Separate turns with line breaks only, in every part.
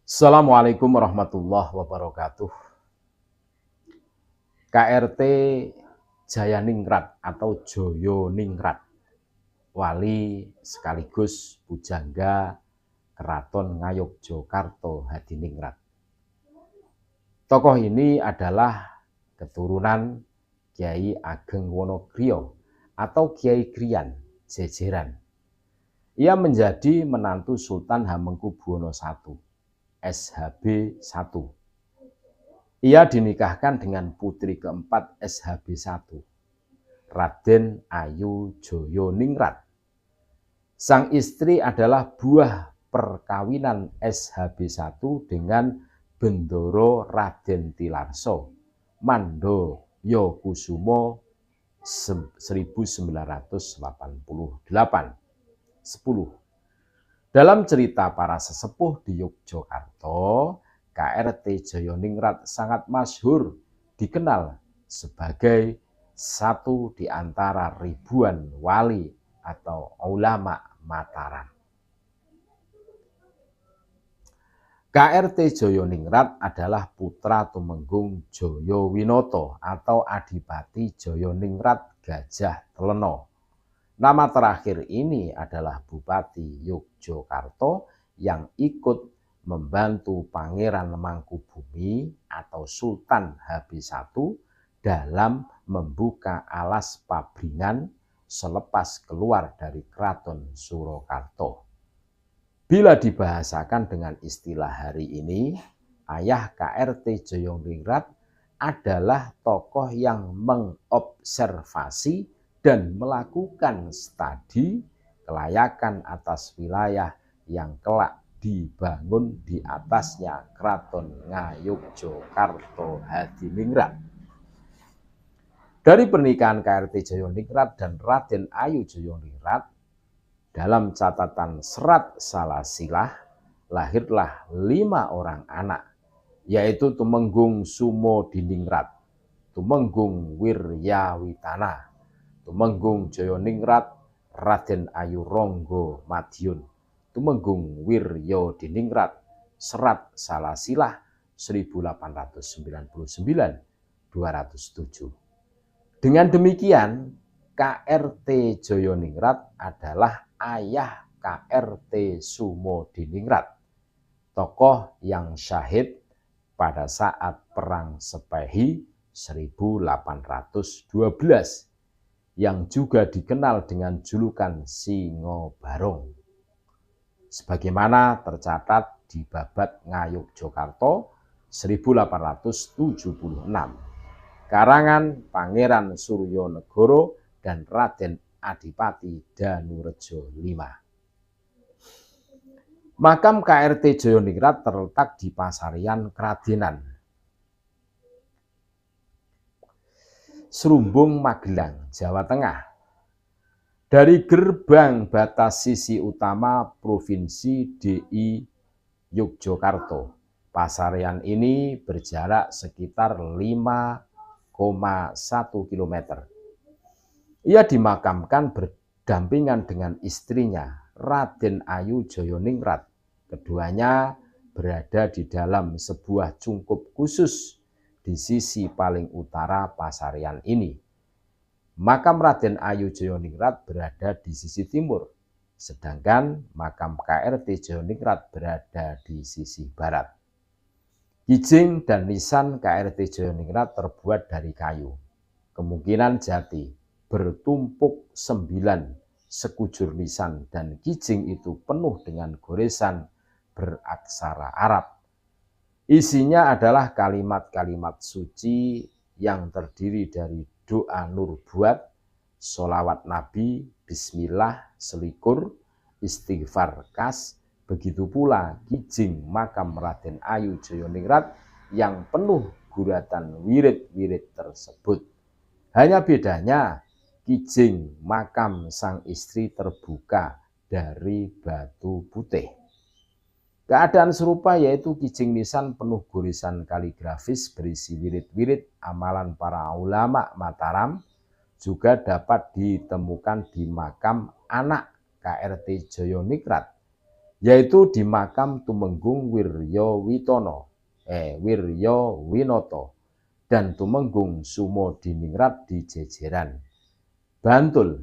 Assalamualaikum warahmatullahi wabarakatuh. KRT Jayaningrat atau Joyoningrat, wali sekaligus pujangga Keraton Ngayogyakarta Hadiningrat. Tokoh ini adalah keturunan Kyai Ageng Wonogriya atau Kyai Griyan Jejeran. Ia menjadi menantu Sultan Hamengkubuwono I, SHB 1. Ia dinikahkan dengan putri keempat SHB 1, Raden Ayu Joyoningrat. Sang istri adalah buah perkawinan SHB 1 dengan Bendoro Raden Tilarso Mandoyokusumo 1988. 10. Dalam cerita para sesepuh di Yogyakarta, KRT Joyoningrat sangat masyhur, dikenal sebagai satu di antara ribuan wali atau ulama Mataram. KRT Joyoningrat adalah putra tumenggung Jayawinoto atau Adipati Joyoningrat Gajah Teleno. Nama terakhir ini adalah Bupati Yogyakarta yang ikut membantu Pangeran Mangkubumi atau Sultan HB1 dalam membuka alas Pabringan selepas keluar dari Keraton Surakarta. Bila dibahasakan dengan istilah hari ini, ayah KRT Joyoningrat adalah tokoh yang mengobservasi dan melakukan studi kelayakan atas wilayah yang kelak dibangun di atasnya Keraton Ngayogyakarta Hadiningrat. Dari pernikahan KRT Joyoningrat dan Raden Ayu Joyoningrat, dalam catatan Serat Salasilah, lahirlah 5 orang anak, yaitu Tumenggung Sumodiningrat, Tumenggung Wiryawitana, Tumenggung Joyoningrat Raden Ayu Ronggo Madiun, Tumenggung Wiryadiningrat Serat Salasilah 1899-207. Dengan demikian, KRT Joyoningrat adalah ayah KRT Sumodiningrat, tokoh yang syahid pada saat Perang Sepehi 1812, yang juga dikenal dengan julukan Singobarong, sebagaimana tercatat di Babad Ngayogyakarta 1876, karangan Pangeran Suryonegoro dan Raden Adipati Danurejo V. Makam KRT Joyoningrat terletak di Pasarian Kradenan, Serumbung, Magelang, Jawa Tengah. Dari gerbang batas sisi utama Provinsi DI Yogyakarta, Pasarian ini berjarak sekitar 5,1 km. Ia dimakamkan berdampingan dengan istrinya, Raden Ayu Joyoningrat. Keduanya berada di dalam sebuah cungkup khusus di sisi paling utara Pasarian ini. Makam Raden Ayu Joyoningrat berada di sisi timur, sedangkan makam KRT Joyoningrat berada di sisi barat. Kijing dan nisan KRT Joyoningrat terbuat dari kayu, kemungkinan jati, bertumpuk 9 sekujur nisan, dan kijing itu penuh dengan goresan beraksara Arab. Isinya adalah kalimat-kalimat suci yang terdiri dari doa nubuat, sholawat Nabi, bismillah, selikur, istighfar kas. Begitu pula kijing makam Raden Ayu Joyoningrat yang penuh guratan wirid-wirid tersebut. Hanya bedanya, kijing makam sang istri terbuka dari batu putih. Keadaan serupa yaitu kijing nisan penuh goresan kaligrafis berisi wirid-wirid amalan para ulama Mataram juga dapat ditemukan di makam anak KRT Joyoningrat, yaitu di makam Tumenggung Wiryo Winoto dan Tumenggung Sumo Diningrat di Jejeran, Bantul.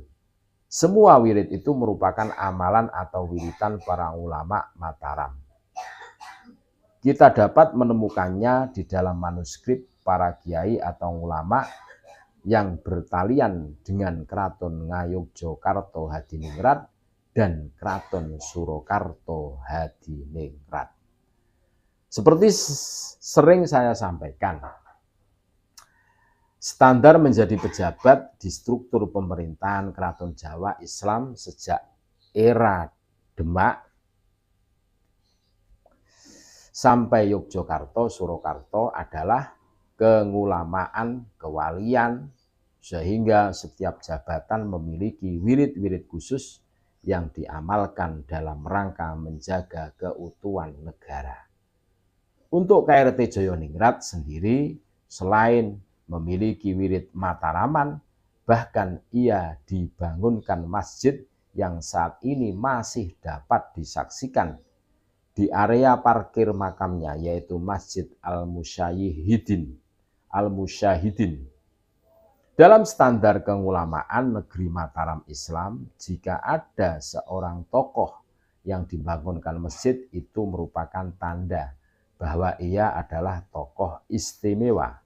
Semua wirid itu merupakan amalan atau wiritan para ulama Mataram. Kita dapat menemukannya di dalam manuskrip para kiai atau ulama yang bertalian dengan Kraton Ngayogyakarta Hadiningrat dan Kraton Surakarta Hadiningrat. Seperti sering saya sampaikan, standar menjadi pejabat di struktur pemerintahan Keraton Jawa Islam sejak era Demak sampai Yogyakarta, Surakarta adalah kengulamaan, kewalian, sehingga setiap jabatan memiliki wirid-wirid khusus yang diamalkan dalam rangka menjaga keutuhan negara. Untuk KRT Jayoningrat sendiri, selain memiliki wirid Mataraman, bahkan ia dibangunkan masjid yang saat ini masih dapat disaksikan di area parkir makamnya, yaitu Masjid Al-Musyahidin. Dalam standar keulamaan negeri Mataram Islam, jika ada seorang tokoh yang dibangunkan masjid, itu merupakan tanda bahwa ia adalah tokoh istimewa.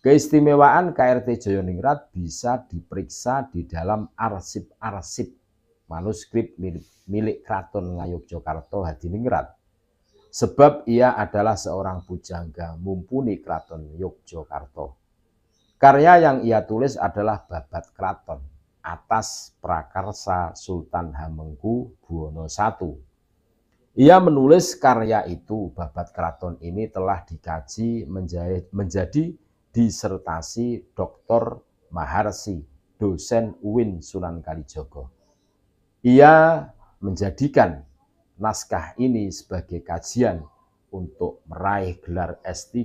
Keistimewaan KRT Jayoningrat bisa diperiksa di dalam arsip-arsip manuskrip milik Kraton Ngayogyakarta Hadiningrat, sebab ia adalah seorang pujangga mumpuni Kraton Yogyakarta. Karya yang ia tulis adalah Babat Kraton atas prakarsa Sultan Hamengkubuwono I. Ia menulis karya itu, Babat Kraton ini telah dikaji menjadi disertasi Dr. Maharsi, dosen UIN Sunan Kalijaga. Ia menjadikan naskah ini sebagai kajian untuk meraih gelar S3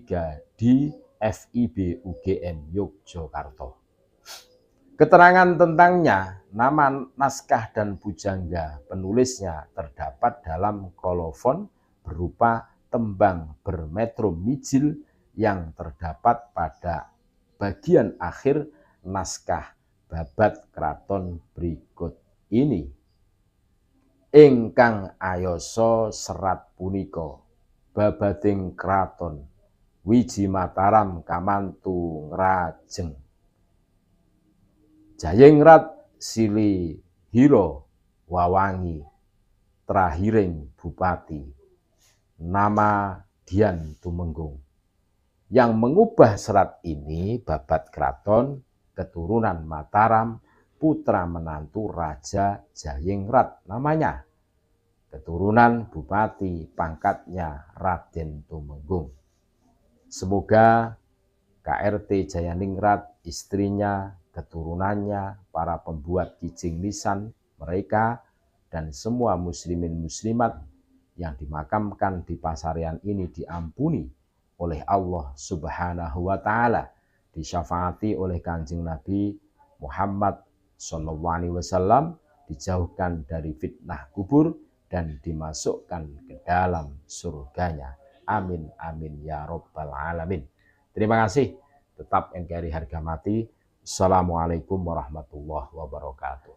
di FIB UGM Yogyakarta. Keterangan tentangnya, nama naskah dan pujangga penulisnya terdapat dalam kolofon berupa tembang bermetrum mijil yang terdapat pada bagian akhir naskah Babat Kraton berikut ini. Ingkang ayasa serat punika babating kraton wiji Mataram kamantu ngrajeng Jayengrat Silihiro Wawangi trahiring bupati nama Dian Tumenggung. Yang mengubah serat ini Babat Kraton keturunan Mataram, putra menantu Raja Jayengrat namanya, keturunan bupati, pangkatnya Raden Tumenggung. Semoga KRT Jayoningrat, istrinya, keturunannya, para pembuat kijing lisan mereka, dan semua muslimin muslimat yang dimakamkan di Pasarian ini diampuni oleh Allah Subhanahu wa Ta'ala, disyafaati oleh Kanjeng Nabi Muhammad SAW, dijauhkan dari fitnah kubur dan dimasukkan ke dalam surganya. Amin amin ya rabbal alamin. Terima kasih. Tetap NKRI harga mati. Assalamualaikum warahmatullahi wabarakatuh.